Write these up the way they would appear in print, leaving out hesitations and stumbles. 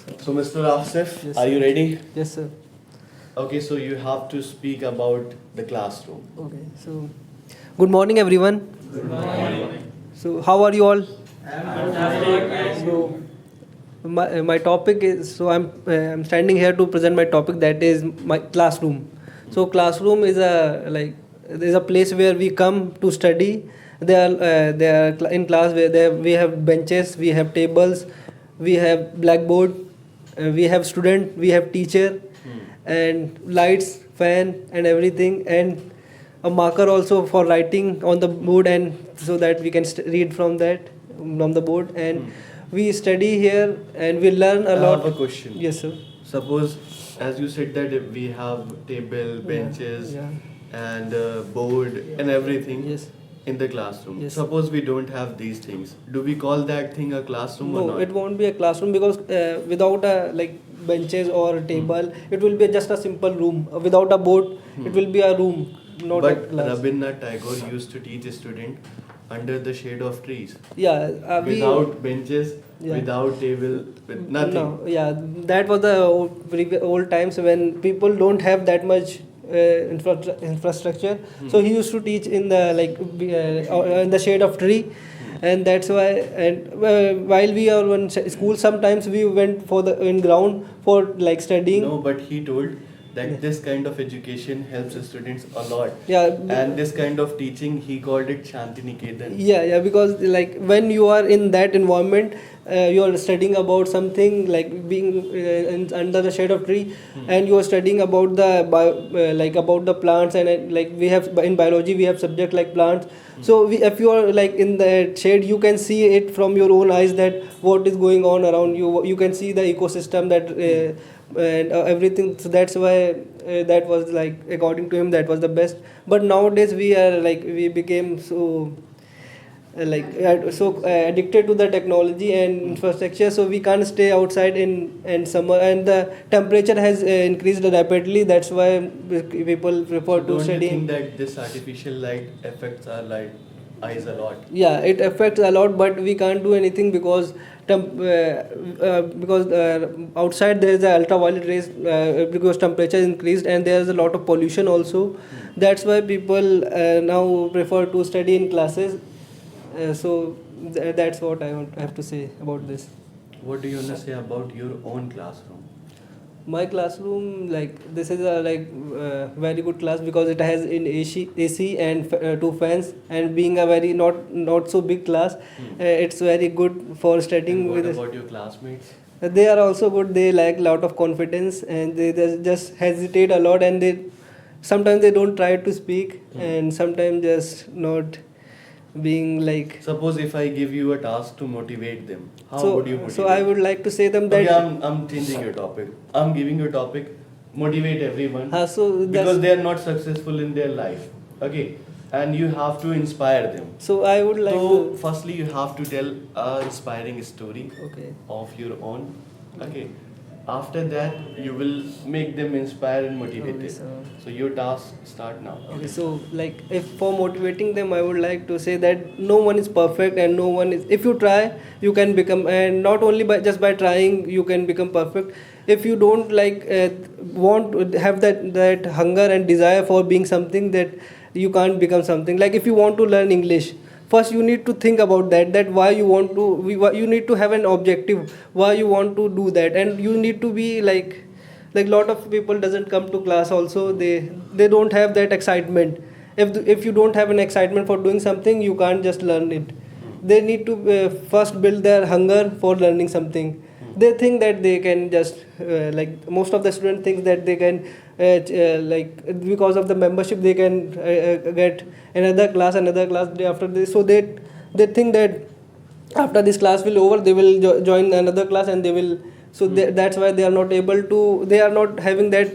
So, Mr. Asif, Yes, are you sir. ready? Yes, sir. Okay, so you have to speak about the classroom. Okay. So, good morning, everyone. So, how are you all? So, my topic is I'm standing here to present my topic, that is my classroom. So, classroom is a place where we come to study. In class where we have benches, we have tables, we have blackboard, we have student, we have teacher, and lights, fan, and everything, and a marker also for writing on the board, and so that we can read from the board, and we study here and we learn a I lot. have a question. Yes, sir. Suppose, as you said, that if we have table, benches, Yeah. and board and everything Yes. in the classroom. Yes. Suppose we don't have these things. Do we call that thing a classroom or No, not? it won't be a classroom because without benches or table, it will be just a simple room. Without a board, it will be a room, not a But class. Rabindranath Tagore used to teach a student under the shade of trees, Yeah, without benches, Yeah. without table, with nothing. No, yeah, that was the old times when people don't have that much infrastructure. So he used to teach in the in the shade of tree, and that's why. And while we are in school, sometimes we went for the in ground for like studying. No, but he told that this kind of education helps the students a lot. Yeah, And this kind of teaching, he called it Shanti Niketan. yeah, because like when you are in that environment, you are studying about something like being under the shade of tree, and you are studying about about the plants, and like we have in biology we have subject like plants. So if you are like in the shade, you can see it from your own eyes that what is going on around you. You can see the ecosystem that. And everything, so that's why that was like, according to him, that was the best. But nowadays we became so addicted to the technology and infrastructure, so we can't stay outside in summer, and the temperature has increased rapidly. That's why people prefer to Don't you study. think that this artificial light affects our eyes a lot? Yeah, it affects a lot, but we can't do anything because outside there is a ultraviolet rays, because temperature increased, and there is a lot of pollution also. That's why people now prefer to study in classes. That's what have to say about this. What do you want to say about your own classroom? My classroom, like this is a very good class because it has in AC and two fans, and being a very not so big class, it's very good for studying. And what with about your classmates? They are also good. They lack lot of confidence, and they just hesitate a lot, and they sometimes they don't try to speak, and sometimes just not being like. Suppose if I give you a task to motivate them, how So would you motivate? so I would like to say them that. Okay, I'm changing your topic. I'm giving you a topic. Motivate everyone. So Because they are not successful in their life. Okay, and you have to inspire them. So I would like So, to. firstly, you have to tell a inspiring story Okay. of your own. Okay. After that, you will make them inspire and motivated. Okay, So your task start now. Okay, so like if for motivating them, I would like to say that no one is perfect, and no one is. If you try, you can become, and not only by just by trying, you can become perfect. If you don't want to have that hunger and desire for being something, that you can't become something. Like if you want to learn English, first you need to think about that why you want to. You need to have an objective why you want to do that, and you need to be like lot of people doesn't come to class also. They don't have that excitement. If you don't have an excitement for doing something, you can't just learn it. They need to first build their hunger for learning something. They think that they can just most of the students think that they can because of the membership they can get another class day after this. So they think that after this class will over, they will join another class, and they will. So that's why they are not able to. They are not having that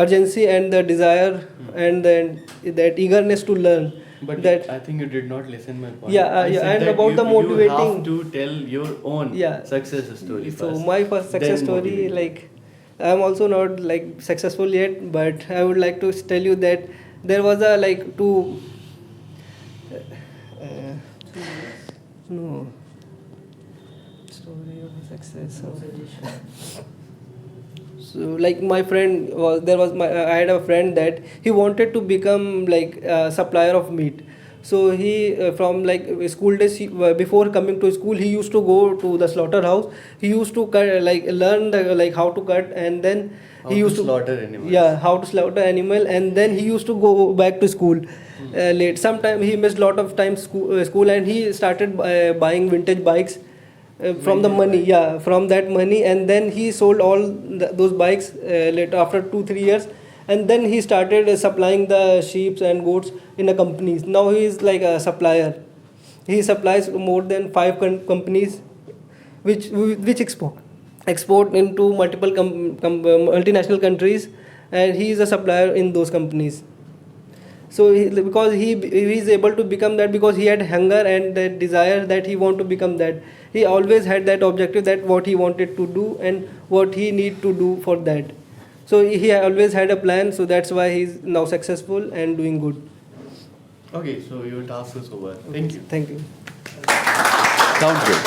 urgency and the desire and then that eagerness to learn. But That I think you did not listen my point. Yeah, I said and that about the You motivating. have to tell your own Yeah. success story So first. my first success then story, motivate. like I'm also not like successful yet, but I would like to tell you that there was a no story of Success. So like my friend was there was my I had a friend that he wanted to become like a supplier of meat. So he from like school days before coming to school he used to go to the slaughterhouse. He used to cut, like learn the, like how to cut, and then How he to used slaughter animals. yeah, how to slaughter animal, and then he used to go back to school late. Sometime he missed lot of times school, and he started buying vintage bikes from the Vintage money, bike. yeah, from that money, and then he sold all those bikes later after 2 3 years, and then he started supplying the sheep and goats in a companies. Now he is like a supplier. He supplies more than 5 companies which export into multiple multinational countries, and he is a supplier in those companies. So because he is able to become that because he had hunger and that desire that he want to become that. He always had that objective that what he wanted to do and what he need to do for that. So he always had a plan, so that's why he's now successful and doing good. Okay, so your task is over. Thank you. Thank you. Sounds good.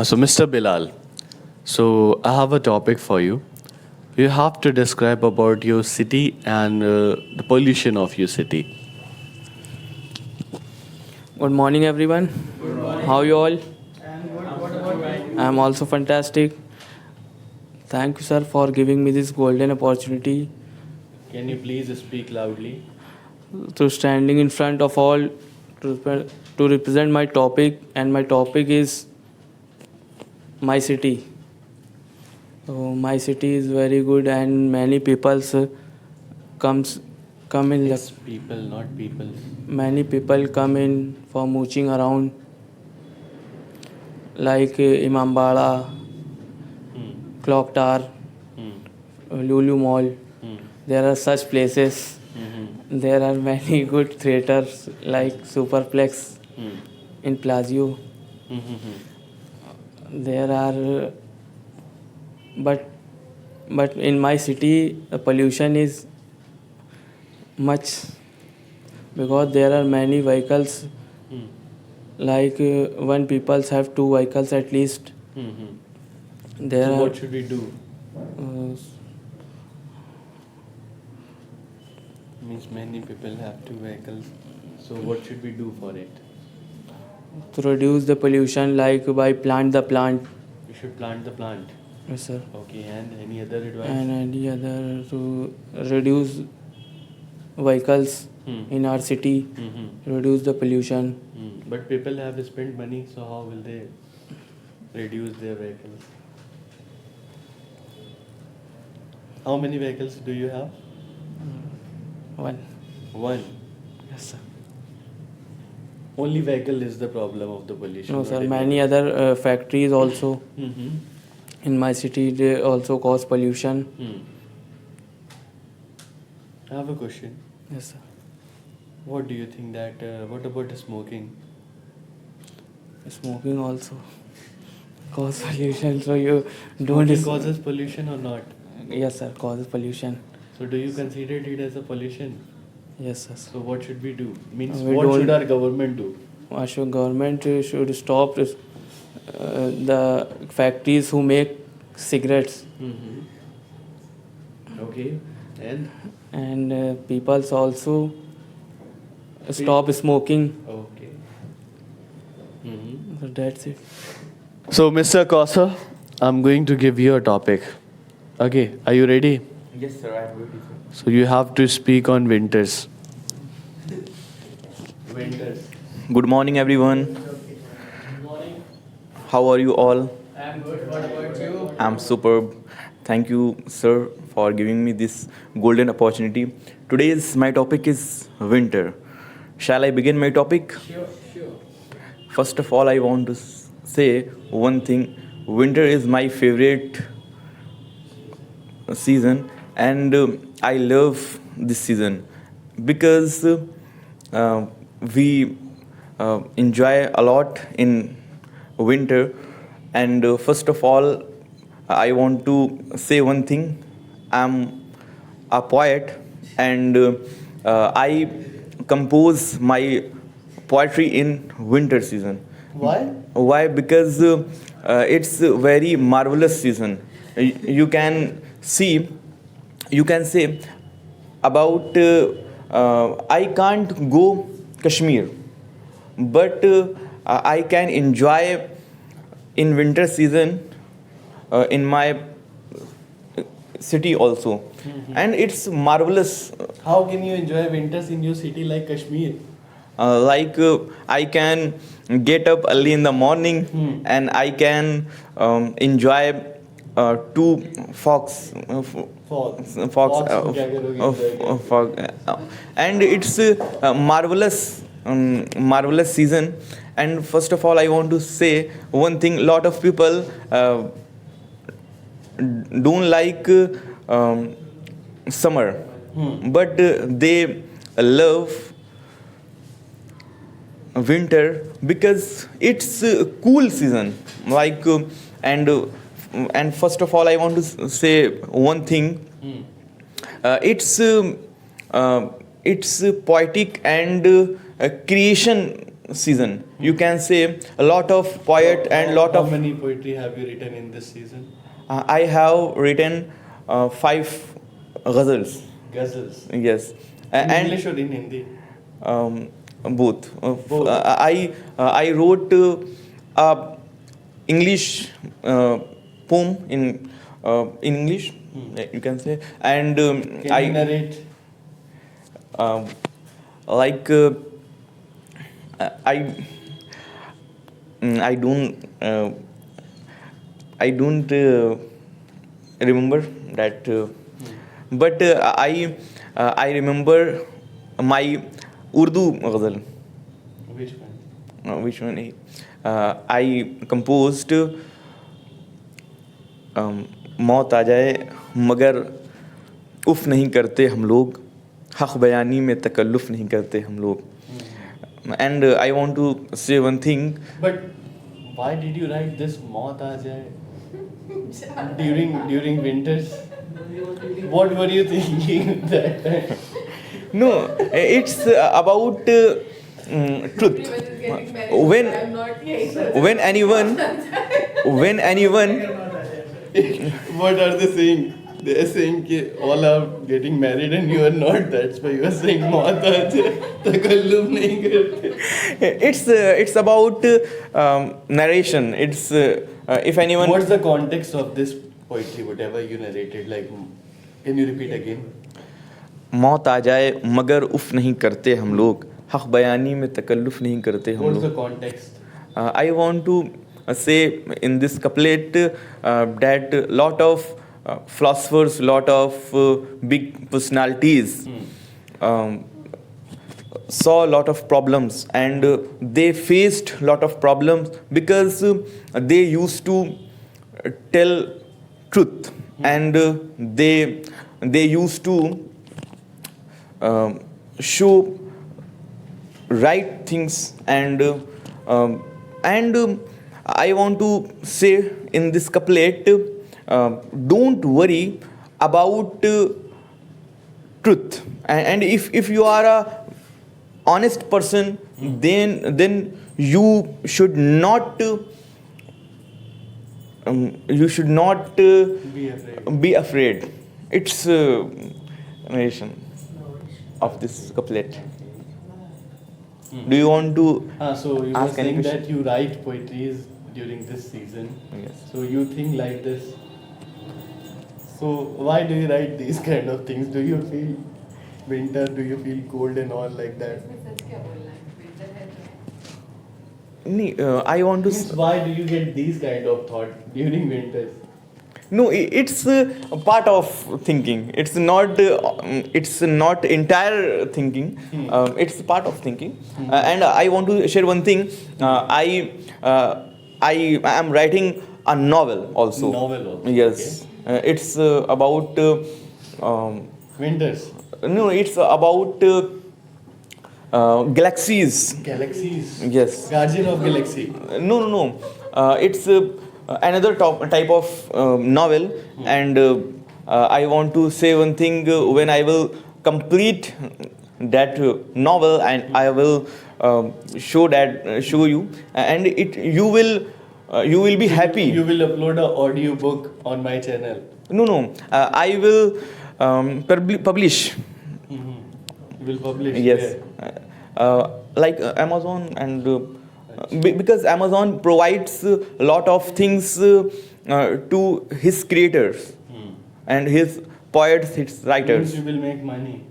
So, Mr. Bilal, so I have a topic for you. You have to describe about your city and the pollution of your city. Good morning, everyone. How you all? I am also fantastic. Thank you, sir, for giving me this golden opportunity Can you please speak loudly? to standing in front of all to represent my topic, and my topic is my city. So my city is very good, and many people comes come in. It's people, not people. Many people come in for mooching around, like Imambara, Hmm. Clock Tower, Hmm. Lulu Mall. Hmm. There are such places. Hmm. There are many good theaters like Superplex Hmm. in Plazio. Hmm. Hmm. There are, but in my city, the pollution is much because there are many vehicles. Hmm. Like when people have 2 vehicles at least. Hmm. Hmm. There So are what should we do? uh, Means many people have 2 vehicles. So what should we do for it? to reduce the pollution, like by plant the plant. We should plant the plant. Yes, sir. Okay, and any other advice? And any other to reduce vehicles Hmm. in our city, Hmm. reduce the pollution. Hmm. But people have spent money, so how will they reduce their vehicles? How many vehicles do you have? One. One. Yes, sir. Only vehicle is the problem of the pollution. No, not sir. any Many other factories also Mm-hmm. in my city, they also cause pollution. Hmm. I have a question. Yes, sir. What do you think that, what about the smoking? Smoking also cause pollution. So you don't. Smoking causes pollution or not? Yes, sir. Causes pollution. So do you consider it as a pollution? Yes, sir. So what should we do? Means We what don't- should our government do? Our government should stop the factories who make cigarettes, Mm-hmm. Okay. and people also stop smoking. Okay. Mm-hmm. So that's it. So Mr. Kosa, I'm going to give you a topic. Okay, are you ready? Yes, sir, I am ready, sir. So you have to speak on winters. Winters. Good morning, everyone. How are you all? I'm good. What about you? I'm superb. Thank you, sir, for giving me this golden opportunity. Today's my topic is winter. Shall I begin my topic? Sure. First of all, I want to say one thing. Winter is my favorite season, and I love this season because we enjoy a lot in winter. And first of all, I want to say one thing. I'm a poet, and I compose my poetry in winter season. Why? Why? Because it's a very marvelous season. You can see, you can say about I can't go Kashmir, but I can enjoy in winter season in my city also, and it's marvelous. How can you enjoy winters in your city like Kashmir? I can get up early in the morning and I can enjoy two fox and it's a marvelous season. And first of all I want to say one thing, lot of people don't like summer, but they love winter because it's a cool season. And first of all I want to say one thing. It's a poetic and creation season. You can say a lot of poet and lot How of many poetry have you written in this season? I have written 5 ghazals. Ghazals. Yes. In And English or in Hindi? both. Both. I wrote a English poem in English, you can say, and Can I you narrate? like I I don't remember that, but I remember my Urdu ghazal. Which one? Which one? I composed मौत आ जाए मगर उफ नहीं करते हम लोग, हक बयानी में तकल्लुफ नहीं करते हम लोग. And I want to say one thing. But why did you write this Maut Aa Jaye during winters? What were you thinking that time? No, it's about truth. When anyone What are they saying? They are saying that all are getting married and you are not. That's why you are saying Maut Aa Jaye takalluf nahi karte. it's about narration. It's if anyone. What's the context of this poetry? Whatever you narrated, like, can you repeat again? मौत आ जाए मगर उफ नहीं करते हम लोग, हक बयानी में तकल्लुफ नहीं करते हम What's the लोग. context? I want to say in this couplet that lot of philosophers, lot of big personalities saw a lot of problems, and they faced lot of problems because they used to tell truth, and they used to show right things, and I want to say in this couplet, don't worry about truth, and if you are a honest person, then you should not be afraid. It's narration of this couplet. Do you want to So you were ask any saying question? that you write poetries during this season. Yes. So you think like this. So why do you write these kind of things? Do you feel winter? Do you feel cold and all like that? I want to. Means why do you get these kind of thought during winters? No, it's a part of thinking. It's not entire thinking. It's part of thinking. And I want to share one thing. I am writing a novel also. Novel also. Yes. It's about. Winters. No, it's about galaxies. Galaxies. Yes. Guardian of Galaxy. No. It's another type of novel, and I want to say one thing. When I will complete that novel, and I will show you, and you will you will be happy. You will upload an audio book on my channel. No. I will publish. You will publish. Yes. where? Like Amazon and because Amazon provides a lot of things to his creators and his poets, his writers. Means you will make money.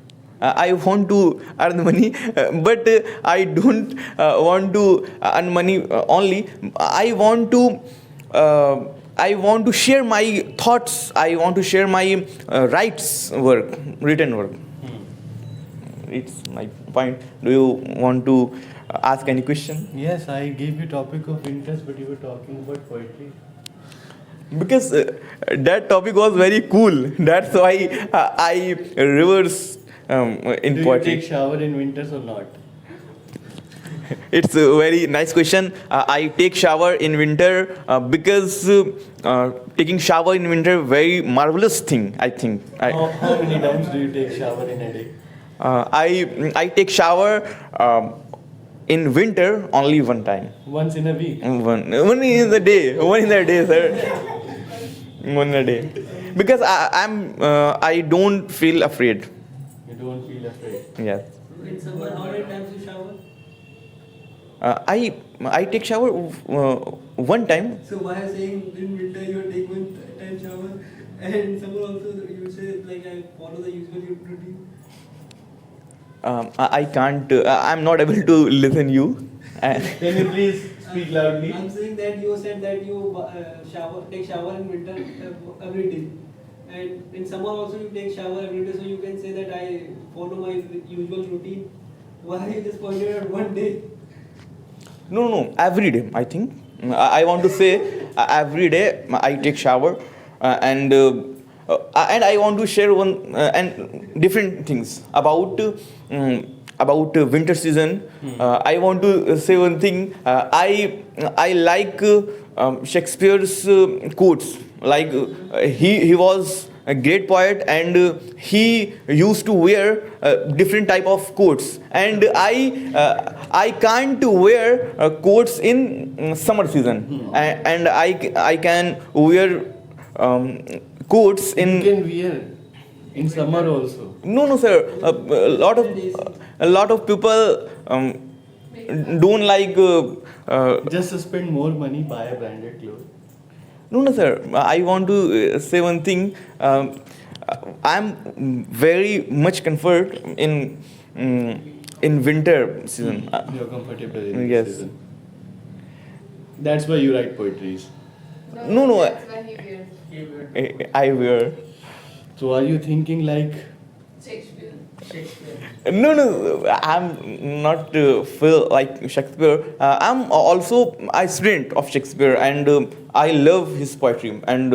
I want to earn money, but I don't want to earn money only. I want to share my thoughts. I want to share my written work. It's my point. Do you want to ask any question? Yes, I gave you topic of interest, but you were talking about poetry. Because that topic was very cool. That's why I reverse in Do poetry. you take shower in winters or not? It's a very nice question. I take shower in winter because taking shower in winter very marvelous thing. I think. How many times do you take shower in a day? I take shower in winter only one time. Once in a week. One in the day. One in the day, sir. One in a day. Because I don't feel afraid. You don't feel afraid. Yes. In summer, how many times you shower? I take shower one time. So why are saying in winter you are taking one time shower, and in summer also you say like I follow the usual routine? I can't. I'm not able to listen you. Can you please speak loudly? I'm saying that you said that you take shower in winter every day, and in summer also you take shower every day. So you can say that I follow my usual routine. Why you just pointed at one day? No. Every day, I think. I want to say every day I take shower and I want to share one and different things about winter season. I want to say one thing. I like Shakespeare's quotes. Like he was a great poet and he used to wear different type of coats, and I can't wear coats in summer season, and I can wear coats in. You can wear in summer also. No, sir. A lot of people don't like. Just to spend more money, buy a branded clothes. No, sir. I want to say one thing. I'm very much comfort in winter season. You're comfortable in Yes. this season. That's why you write poetries. No. That's why he wears I wear. So are you thinking like Shakespeare. No. I'm not feel like Shakespeare. I'm also a student of Shakespeare, and I love his poetry. And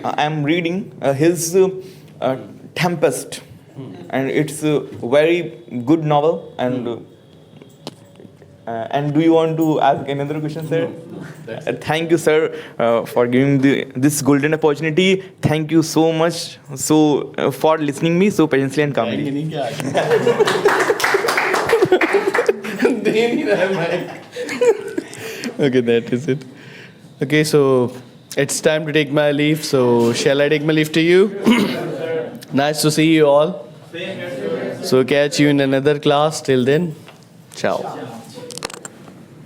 I'm reading his Tempest, and it's a very good novel. And do you want to ask another question, sir? that's it. Thank you, sir, for giving this golden opportunity. Thank you so much for listening me so patiently and calmly. नहीं क्या दे नहीं रहा है mic. Okay, that is it. Okay, so it's time to take my leave. So shall I take my leave to you? Nice to see you all. So catch you in another class. Till then, ciao.